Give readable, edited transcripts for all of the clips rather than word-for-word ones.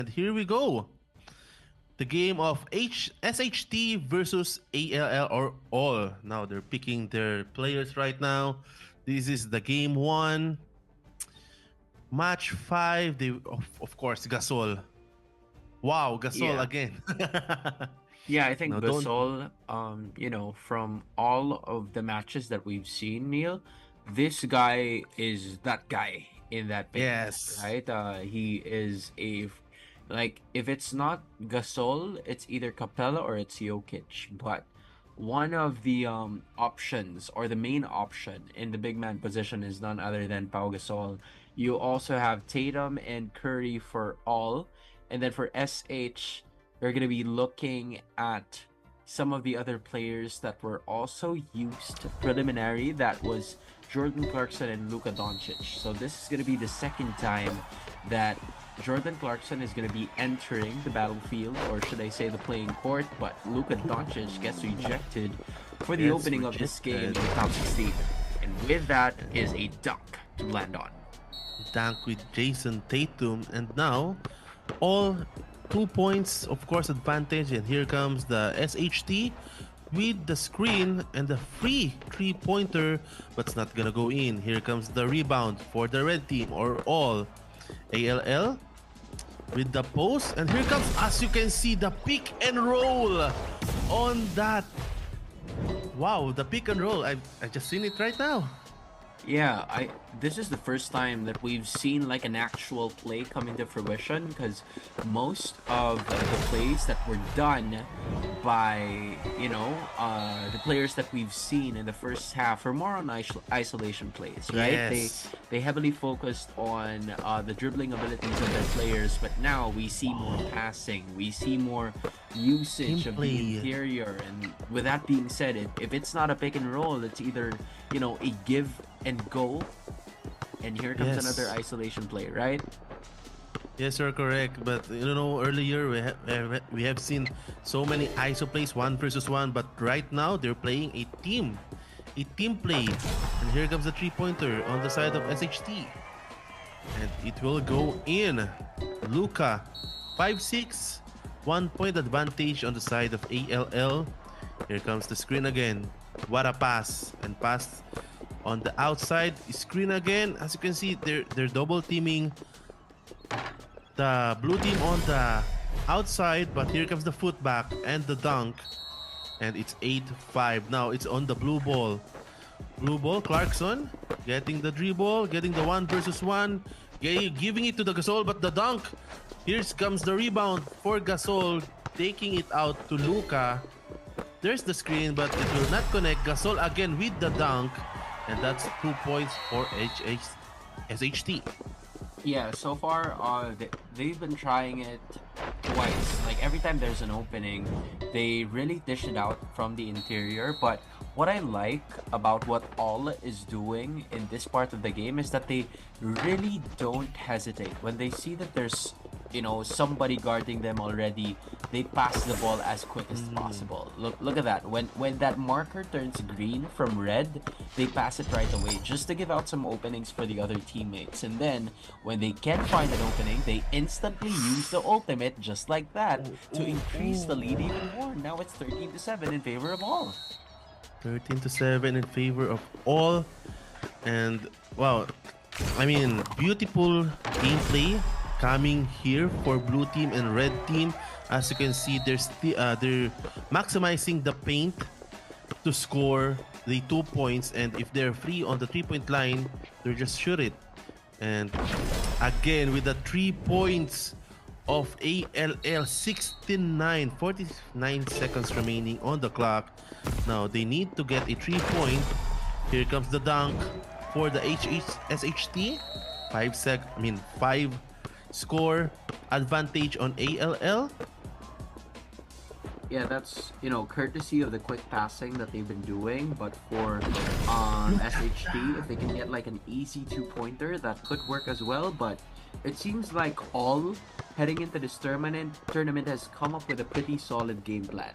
And here we go. The game of SHT versus ALL or all. Now they're picking their players right now. This is the game one. Match 5. Of course, Gasol. Wow, Gasol Yeah. again. Yeah, I think No, don't. Gasol, from all of the matches that we've seen, Neil, this guy is that guy in that paint, Yes. right? He is like, if it's not Gasol, it's either Capella or it's Jokic. But one of the options or the main option in the big man position is none other than Pau Gasol. You also have Tatum and Curry for all, and then for SH, we're going to be looking at some of the other players that were also used preliminary. That was Jordan Clarkson and Luka Doncic. So this is going to be the second time that Jordan Clarkson is going to be entering the battlefield, or should I say the playing court, but Luka Doncic gets rejected for the Gets opening of this game in rejected. the top 16. And with that is a dunk to land on. Dunk with Jason Tatum. And now, all 2 points, of course, advantage. And here comes the SHT with the screen and the free three-pointer, but it's not gonna go in. Here comes the rebound for the red team or all. ALL with the post, and here comes, as you can see, the pick and roll on that. Wow, the pick and roll. I just seen it right now. Yeah, I this is the first time that we've seen like an actual play come into fruition, because most of the plays that were done by the players that we've seen in the first half are more on isolation plays, right? Yes. They heavily focused on the dribbling abilities of their players, but now we see more passing, we see more Team usage of the play. interior. And with that being said, if it's not a pick and roll, it's either a give and go. And here comes another Yes. isolation play, right? Yes, you're correct. But earlier we have seen so many ISO plays, one versus one. But right now they're playing a team play. And here comes the three-pointer on the side of SHT, and it will go in. Luka, 5-6, 1 point advantage on the side of ALL. Here comes the screen again. What a pass, and pass on the outside screen again. As you can see, they're double teaming the blue team on the outside, but here comes the footback and the dunk, and it's 8-5. Now it's on the blue ball. Blue ball, Clarkson getting the dribble, getting the one versus one, giving it to the Gasol, but the dunk. Here comes the rebound for Gasol, taking it out to Luka. There's the screen, but it will not connect. Gasol again with the dunk, and that's 2 points for SHT. Yeah, so far, they've been trying it twice. Like, every time there's an opening, they really dish it out from the interior. But what I like about what All is doing in this part of the game is that they really don't hesitate. When they see that there's, somebody guarding them already, they pass the ball as quick as possible. Look at that. When that marker turns green from red, they pass it right away just to give out some openings for the other teammates. And then when they can't find an opening, they instantly use the ultimate just like that to increase the lead even more. Now it's 13-7 in favor of All. 13-7 in favor of all. And wow, I mean, beautiful gameplay coming here for blue team and red team. As you can see, they're maximizing the paint to score the 2 points, and if they're free on the 3 point line, they just shoot it. And again with the 3 points of ALL, 69, 49 seconds remaining on the clock. Now they need to get a 3 point. Here comes the dunk for the SHT. 5 score advantage on ALL. Yeah, that's courtesy of the quick passing that they've been doing. But for SHT, if they can get like an easy two-pointer, that could work as well. But it seems like All heading into this tournament has come up with a pretty solid game plan.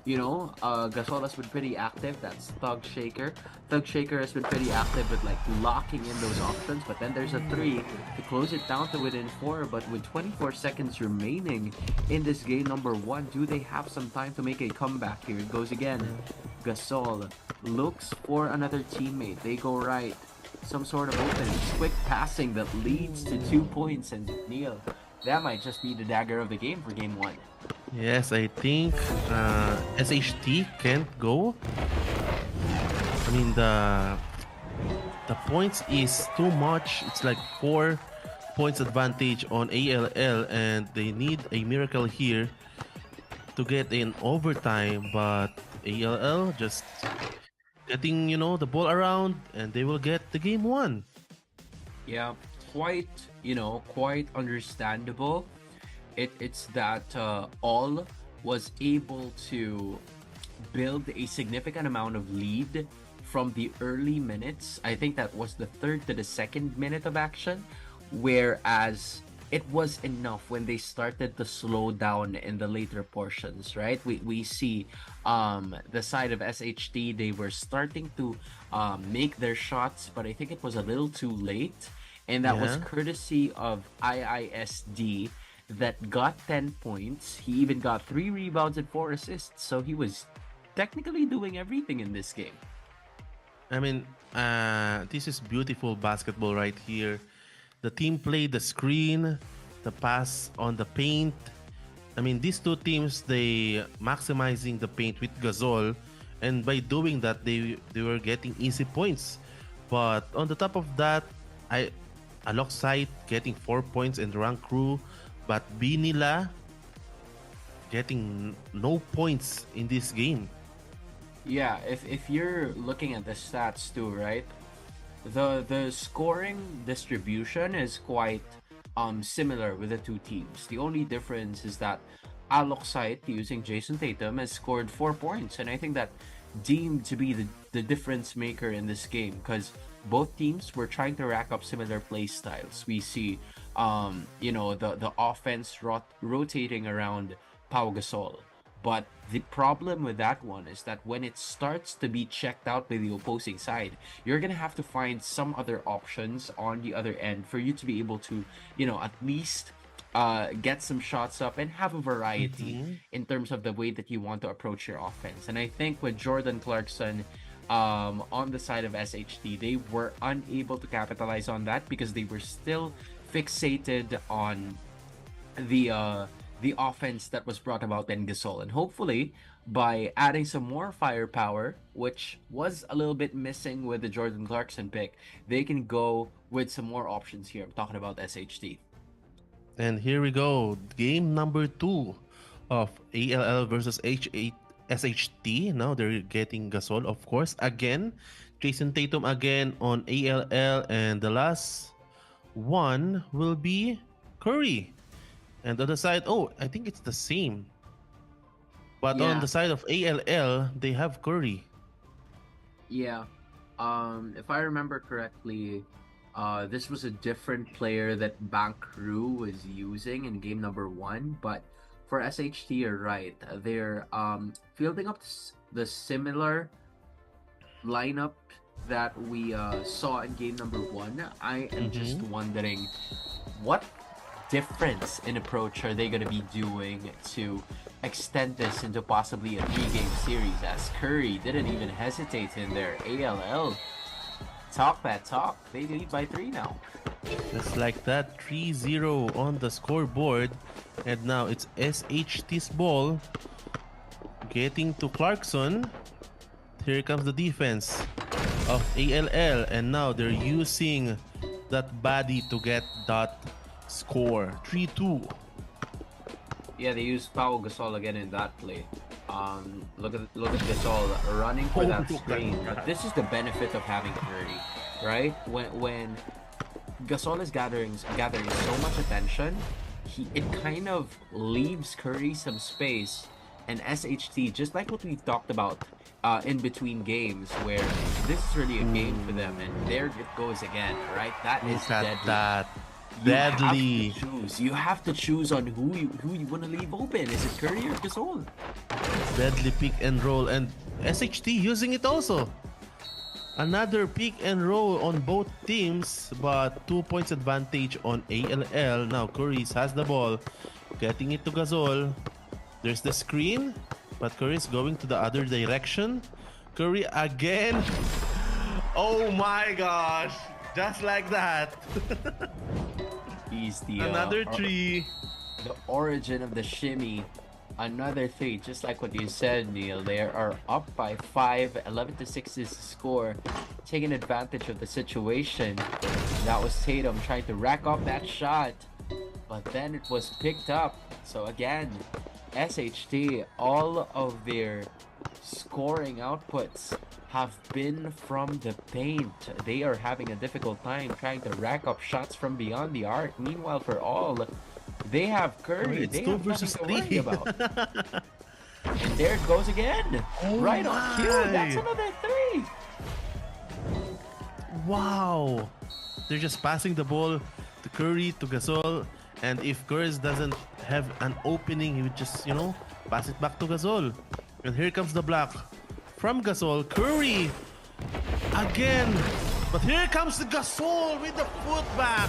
Gasol has been pretty active. That's Thug Shaker. Thug Shaker has been pretty active with like locking in those options. But then there's a three to close it down to within four. But with 24 seconds remaining in this game number one, do they have some time to make a comeback? Here it goes again. Gasol looks for another teammate. They go right. Some sort of opening. Quick passing that leads to 2 points. And Neil, that might just be the dagger of the game for game one. Yes, I think SHT can't go. I mean the points is too much. It's like 4 points advantage on ALL, and they need a miracle here to get in overtime. But ALL just getting the ball around, and they will get the game won. Yeah, quite understandable. It's that all was able to build a significant amount of lead from the early minutes. I think that was the third to the second minute of action, whereas it was enough when they started to slow down in the later portions, right? We see the side of SHT, they were starting to make their shots, but I think it was a little too late. And that was Yeah. courtesy of IISD that got 10 points. He even got 3 rebounds and 4 assists. So he was technically doing everything in this game. I mean, this is beautiful basketball right here. The team played the screen, the pass on the paint. I mean, these two teams, they maximizing the paint with Gasol, and by doing that, they were getting easy points. But on the top of that, I alongside getting 4 points in rank crew, but Binila getting no points in this game. Yeah, if you're looking at the stats too, right? The scoring distribution is quite similar with the two teams. The only difference is that Aloxite using Jason Tatum has scored 4 points, and I think that deemed to be the difference maker in this game because both teams were trying to rack up similar play styles. We see the offense rotating around Pau Gasol. But the problem with that one is that when it starts to be checked out by the opposing side, you're gonna have to find some other options on the other end for you to be able to, at least get some shots up and have a variety Mm-hmm. in terms of the way that you want to approach your offense. And I think with Jordan Clarkson on the side of SHT, they were unable to capitalize on that because they were still fixated on the offense that was brought about in Gasol. And hopefully, by adding some more firepower, which was a little bit missing with the Jordan Clarkson pick, they can go with some more options here. I'm talking about SHT. And here we go. Game number 2 of ALL versus SHT. Now they're getting Gasol, of course. Again, Jason Tatum again on ALL. And the last one will be Curry. And on the side, oh, I think it's the same. But on Yeah, the side of ALL, they have Curry. yeah. If I remember correctly, this was a different player that Bank Crew was using in game number one. But for SHT, you're right. They're fielding up the similar lineup that we saw in game number one. I am just Mm-hmm. wondering what difference in approach are they going to be doing to extend this into possibly a 3-game series, as Curry didn't even hesitate in their ALL. Talk that talk. They lead by 3 now. Just like that, 3-0 on the scoreboard. And now it's SHT's ball. Getting to Clarkson. Here comes the defense of ALL. And now they're using that body to get that score. 3-2. Yeah, they used Pau Gasol again in that play. Look at Gasol running for that look at screen. that. But this is the benefit of having Curry, right? When Gasol is gathering so much attention, it kind of leaves Curry some space, and SHT, just like what we talked about in between games, where this is really a game for them, and there it goes again, right? That is Look at deadly. that. You have to Deadly. choose. You have to choose on who you want to leave open. Is it Curry or Gasol? Deadly pick and roll. And SHT using it also. Another pick and roll on both teams, but 2 points advantage on ALL. Now Curry has the ball, getting it to Gasol. There's the screen, but Curry's going to the other direction. Curry again. Oh my gosh. Just like that. He's the Another three. the origin of the shimmy. Another three, just like what you said, Neil. They are up by 5, 11-6 is the score, taking advantage of the situation. That was Tatum trying to rack up that shot, but then it was picked up. So again, SHT, all of their scoring outputs have been from the paint. They are having a difficult time trying to rack up shots from beyond the arc. Meanwhile, for all, they have Curry. It's They two have nothing versus to worry three. about. And there it goes again. Oh Right on cue. my. That's another three. Wow. They're just passing the ball to Curry, to Gasol. And if Curry doesn't have an opening, he would just, pass it back to Gasol. And here comes the block from Gasol. Curry again. But here comes the Gasol with the footback.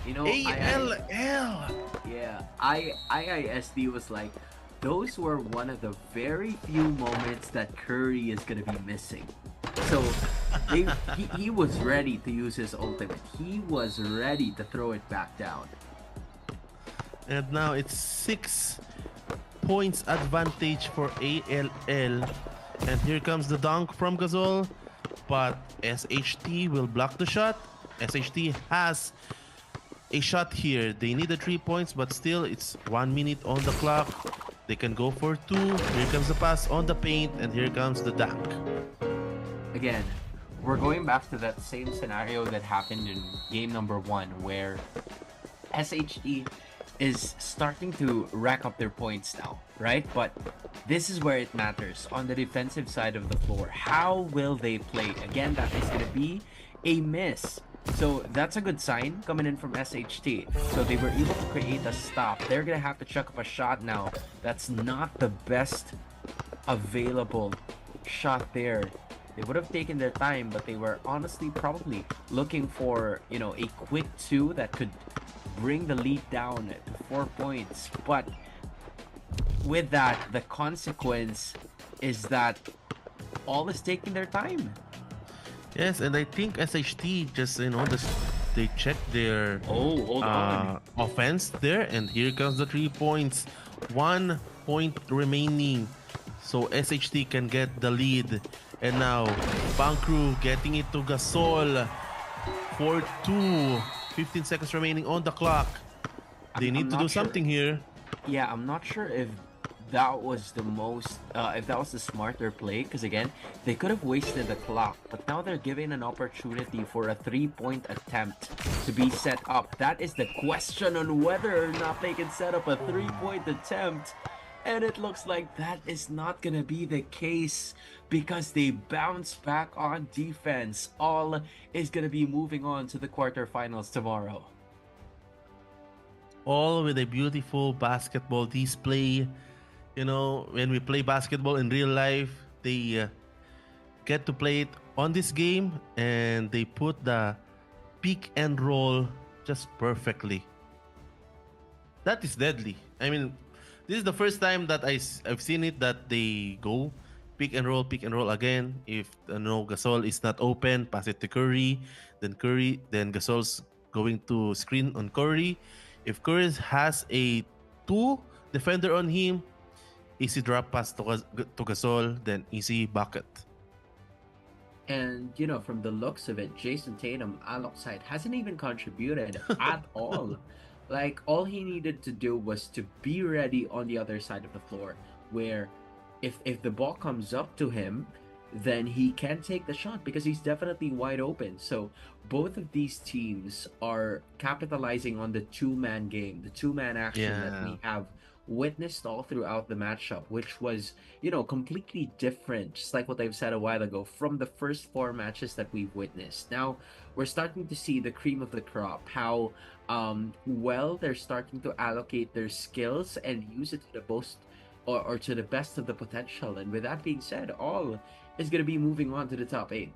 You know, ALL. yeah, IISD was like, those were one of the very few moments that Curry is gonna be missing. So he was ready to use his ultimate. He was ready to throw it back down. And now it's 6 points advantage for ALL. And here comes the dunk from Gasol. But SHT will block the shot. SHT has a shot here. They need the 3 points, but still it's 1 minute on the clock. They can go for 2. Here comes the pass on the paint, and here comes the dunk. Again, we're going back to that same scenario that happened in game number 1, where SHT is starting to rack up their points now, right? But this is where it matters on the defensive side of the floor. How will they play? Again, that is going to be a miss. So that's a good sign coming in from SHT. So they were able to create a stop. They're going to have to chuck up a shot now. That's not the best available shot there. They would have taken their time, but they were honestly probably looking for, a quick 2 that could bring the lead down to 4 points. But with that, the consequence is that all is taking their time. Yes, and I think SHT just, they check their Hold on. offense there, and here comes the 3 points. 1 point remaining, so SHT can get the lead. And now, Bankru getting it to Gasol for 2. 15 seconds remaining on the clock. They need to do something here. Yeah, I'm not sure if that was the smarter play, because again, they could have wasted the clock, but now they're given an opportunity for a 3-point attempt to be set up. That is the question on whether or not they can set up a 3-point attempt, and it looks like that is not gonna be the case because they bounce back on defense. All is gonna be moving on to the quarterfinals tomorrow. All with a beautiful basketball display. When we play basketball in real life, they get to play it on this game, and they put the pick and roll just perfectly. That is deadly. I mean, this is the first time that I've seen it, that they go pick and roll again. If Gasol is not open, pass it to Curry, then Gasol's going to screen on Curry. If Curry has a 2 defender on him, easy drop pass to Gasol, then easy bucket. And from the looks of it, Jason Tatum alongside hasn't even contributed at all. Like, all he needed to do was to be ready on the other side of the floor, where if the ball comes up to him, then he can take the shot because he's definitely wide open. So both of these teams are capitalizing on the 2-man game, the 2-man action that we have witnessed all throughout the matchup, which was, completely different, just like what I've said a while ago, from the first four matches that we've witnessed. Now, we're starting to see the cream of the crop, how well they're starting to allocate their skills and use it to the most or to the best of the potential. And with that being said, all is going to be moving on to the top 8.